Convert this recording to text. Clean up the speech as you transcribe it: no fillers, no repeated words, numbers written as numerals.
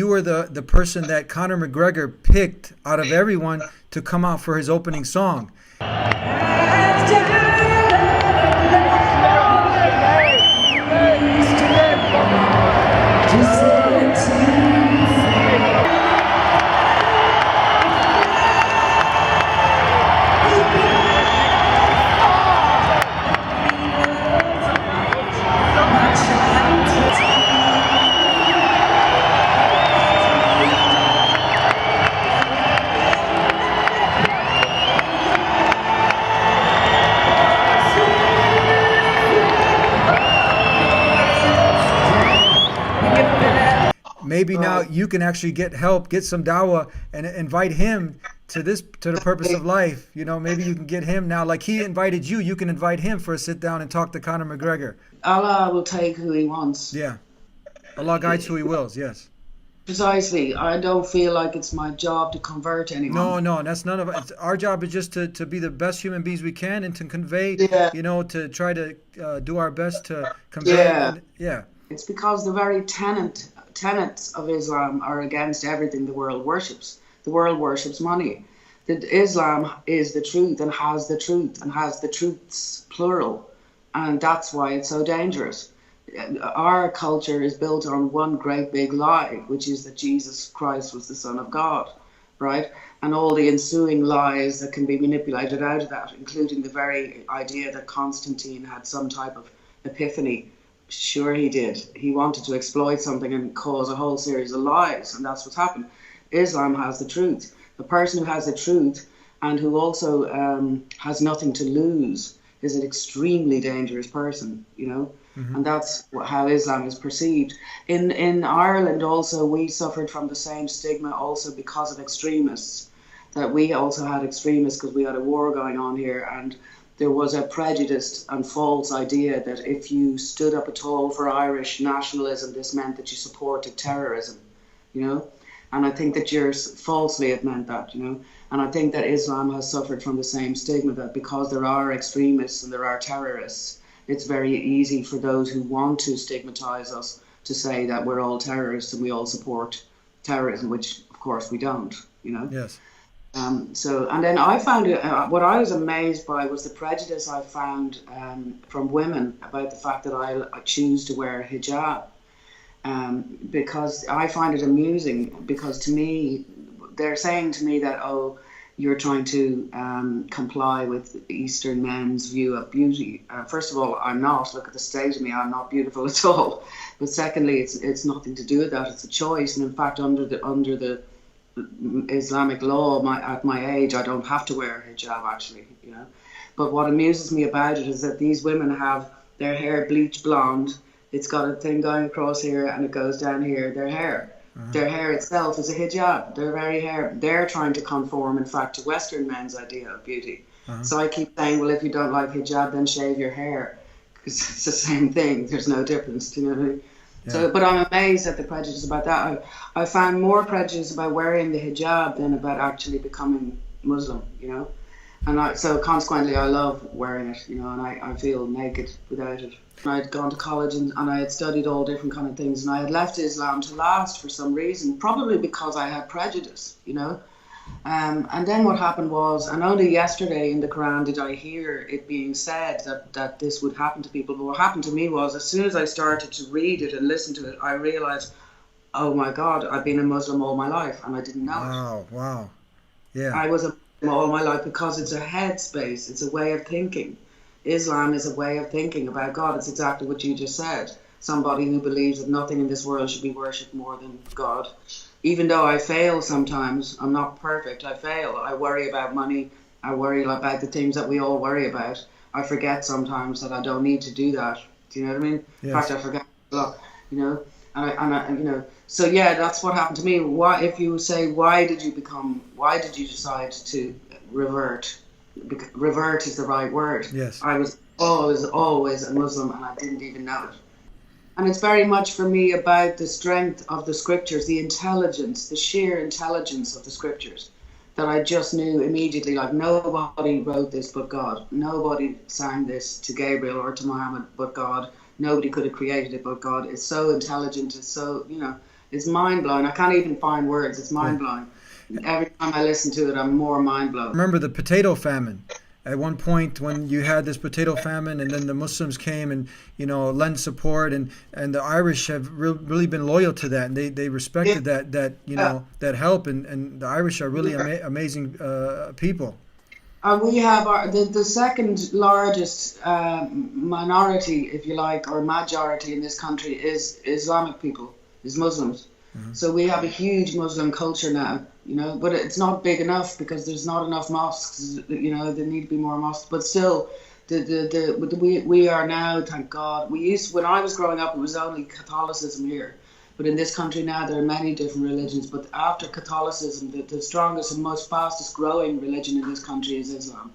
you were the person that Conor McGregor picked out of everyone to come out for his opening song. Maybe now you can actually get help, get some dawah, and invite him to the purpose of life. You know, maybe you can get him now, like he invited you. You can invite him for a sit down and talk to Conor McGregor. Allah will take who He wants. Yeah, Allah guides who He wills. Yes. Precisely. I don't feel like it's my job to convert anyone. No, that's none of it. Our job is just to be the best human beings we can and to convey. Yeah. You know, to try to do our best to convey. Yeah. Yeah. It's because the very tenets of Islam are against everything the world worships. The world worships money. That Islam is the truth and has the truths plural, and that's why it's so dangerous. Our culture is built on one great big lie, which is that Jesus Christ was the Son of God, right? And all the ensuing lies that can be manipulated out of that, including the very idea that Constantine had some type of epiphany. Sure he did. He wanted to exploit something and cause a whole series of lies, and that's what's happened. Islam has the truth. The person who has the truth and who also has nothing to lose is an extremely dangerous person, you know. Mm-hmm. And that's how Islam is perceived. In Ireland also, we suffered from the same stigma also because of extremists, that we also had extremists because we had a war going on here, and there was a prejudiced and false idea that if you stood up at all for Irish nationalism, this meant that you supported terrorism, you know. And I think that falsely it meant that, you know. And I think that Islam has suffered from the same stigma, that because there are extremists and there are terrorists, it's very easy for those who want to stigmatize us to say that we're all terrorists and we all support terrorism, which of course we don't, you know. Yes. And then I found what I was amazed by was the prejudice I found from women about the fact that I choose to wear hijab, because I find it amusing, because to me, they're saying to me that, oh, you're trying to comply with Eastern men's view of beauty. First of all, I'm not. Look at the state of me. I'm not beautiful at all. But secondly, it's nothing to do with that. It's a choice. And in fact, under the Islamic law, at my age, I don't have to wear a hijab, actually, you know. But what amuses me about it is that these women have their hair bleached blonde. It's got a thing going across here and it goes down here. Their hair. Uh-huh. Their hair itself is a hijab. Their very hair. They're trying to conform, in fact, to Western men's idea of beauty. Uh-huh. So I keep saying, well, if you don't like hijab, then shave your hair, because it's the same thing. There's no difference. Do you know what I mean? Yeah. So, but I'm amazed at the prejudice about that. I found more prejudice about wearing the hijab than about actually becoming Muslim, you know. And so consequently, I love wearing it, you know, and I feel naked without it. And I'd gone to college and I had studied all different kind of things, and I had left Islam to last for some reason, probably because I had prejudice, you know. And then what happened was, and only yesterday in the Quran did I hear it being said that this would happen to people. But what happened to me was, as soon as I started to read it and listen to it, I realized, oh my God, I've been a Muslim all my life and I didn't know it. Wow. Yeah. I was a Muslim all my life because it's a headspace, it's a way of thinking. Islam is a way of thinking about God. It's exactly what you just said. Somebody who believes that nothing in this world should be worshipped more than God. Even though I fail sometimes, I'm not perfect, I fail. I worry about money, I worry about the things that we all worry about. I forget sometimes that I don't need to do that. Do you know what I mean? Yes. In fact, I forget a lot, you know. And you know, so yeah, that's what happened to me. Why, if you say, why did you decide to revert? Revert is the right word. Yes. I was always a Muslim and I didn't even know it. And it's very much for me about the strength of the scriptures, the intelligence, the sheer intelligence of the scriptures, that I just knew immediately, like, nobody wrote this but God. Nobody sang this to Gabriel or to Muhammad but God. Nobody could have created it but God. It's so intelligent. It's so, you know, It's mind blowing. I can't even find words. It's Yeah. mind blowing. Every time I listen to it, I'm more mind blown. Remember the potato famine? At one point, when you had this potato famine, and then the Muslims came and lend support, and the Irish have really been loyal to that, and they Yeah, respected that help, and the Irish are really yeah. amazing people. And we have the second largest minority, if you like, or majority in this country is Islamic people, is Muslims. Mhm. So we have a huge Muslim culture now, but it's not big enough because there's not enough mosques. There need to be more mosques. But still, we are now, thank God. When I was growing up, it was only Catholicism here. But in this country now, there are many different religions. But after Catholicism, the strongest and most fastest growing religion in this country is Islam.